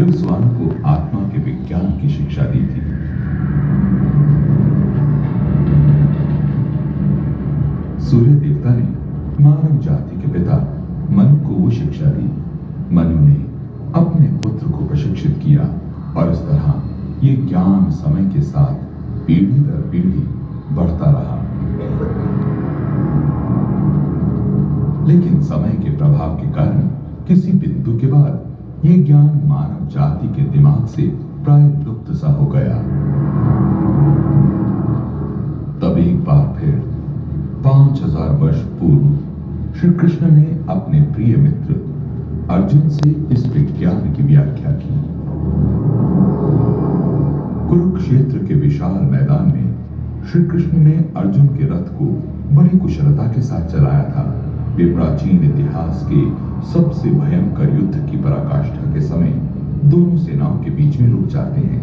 विवस्वान को आत्मा के विज्ञान की शिक्षा दी थी। सूर्य देवता ने मानव जाति के पिता मनु को वो शिक्षा दी। मनु ने अपने पुत्र को प्रशिक्षित किया और इस तरह ये ज्ञान समय के साथ पीढ़ी दर पीढ़ी बढ़ता रहा। लेकिन समय के प्रभाव के कारण किसी बिंदु के बाद ये ज्ञान मानव जाति के दिमाग से प्राय लुप्त सा हो गया। तब एक बार फिर 5000 वर्ष पूर्व श्री कृष्ण ने अपने प्रिय मित्र अर्जुन से इस विज्ञान की व्याख्या की। कुरुक्षेत्र के विशाल मैदान में श्री कृष्ण ने अर्जुन के रथ को बड़ी कुशलता के साथ चलाया था। वे प्राचीन इतिहास के सबसे भयंकर युद्ध की पराकाष्ठा के समय दोनों सेनाओं के बीच में रुक जाते हैं।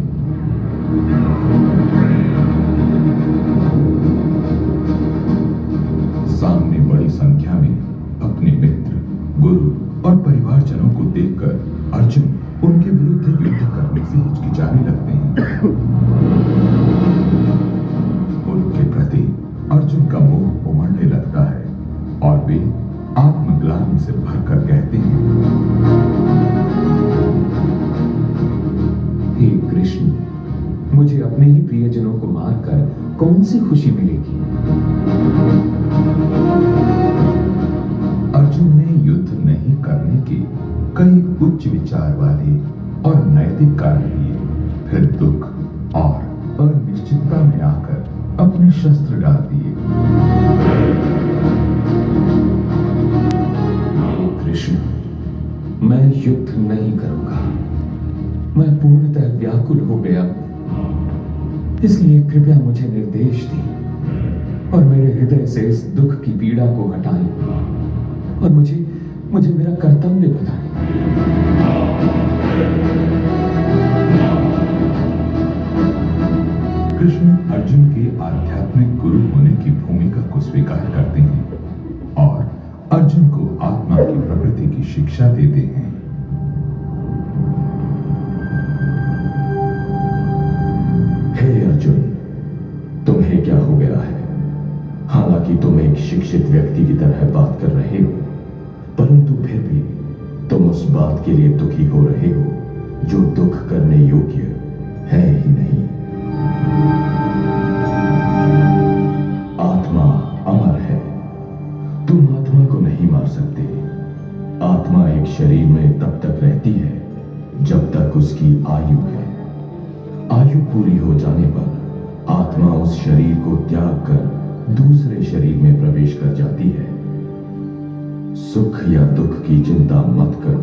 सामने बड़ी संख्या में अपने मित्र, गुरु और परिवारजनों को देखकर अर्जुन उनके विरुद्ध युद्ध करने से हिचकिचाने लगते हैं। उनके प्रति अर्जुन का मोह उमड़ने लगता है और वे आत्मग्लानि से भरकर कहते हैं, हे कृष्ण, मुझे अपने ही प्रियजनों को मारकर कौन सी खुशी मिलेगी? अर्जुन ने युद्ध नहीं करने के कई उच्च विचार वाले और नैतिक कारण लिए, फिर दुख और अनिश्चितता में आकर अपने शस्त्र डाल दिए। कृष्ण, मैं युद्ध नहीं करूंगा। मैं पूर्णतः व्याकुल हो गया, इसलिए कृपया मुझे निर्देश दें और मेरे हृदय से इस दुख की पीड़ा को हटाएं और मुझे मेरा कर्तव्य बताएं। कृष्ण अर्जुन के आध्यात्मिक गुरु होने की भूमिका को स्वीकार करते हैं और अर्जुन को आत्मा की प्रकृति की शिक्षा देते हैं। हे अर्जुन, तुम्हें क्या हो गया है? हालांकि तुम एक शिक्षित व्यक्ति की तरह बात कर रहे हो, परंतु फिर भी तुम उस बात के लिए दुखी हो रहे हो जो दुख करने योग्य है ही नहीं। आत्मा अमर है। तुम आत्मा को नहीं मार सकते। आत्मा एक शरीर में तब तक रहती है जब तक उसकी आयु है। आयु पूरी हो जाने पर आत्मा उस शरीर को त्याग कर दूसरे शरीर में प्रवेश कर जाती है। सुख या दुख की चिंता मत करो।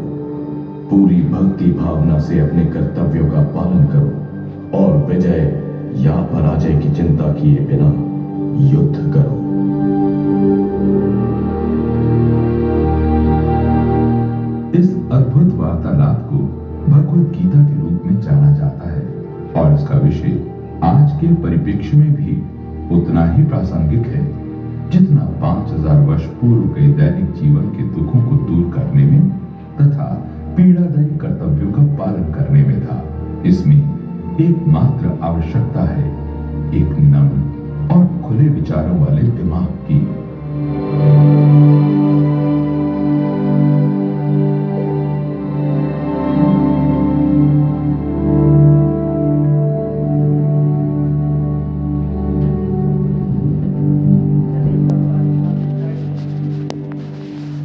पूरी भक्ति भावना से अपने कर्तव्यों का पालन करो और विजय या पराजय की चिंता किए बिना युद्ध करो। इस अद्भुत वार्तालाप को भगवद गीता के रूप में जाना जाता है और इसका विषय आज के परिप्रेक्ष्य में भी उतना ही प्रासंगिक है जितना 5000 वर्ष पूर्व के दैनिक जीवन के दुखों को दूर करने में तथा पीड़ादायी कर्तव्यों का पालन करने में था। इसमें एकमात्र आवश्यकता है एक नम्र और खुले विचारों वाले दिमाग की।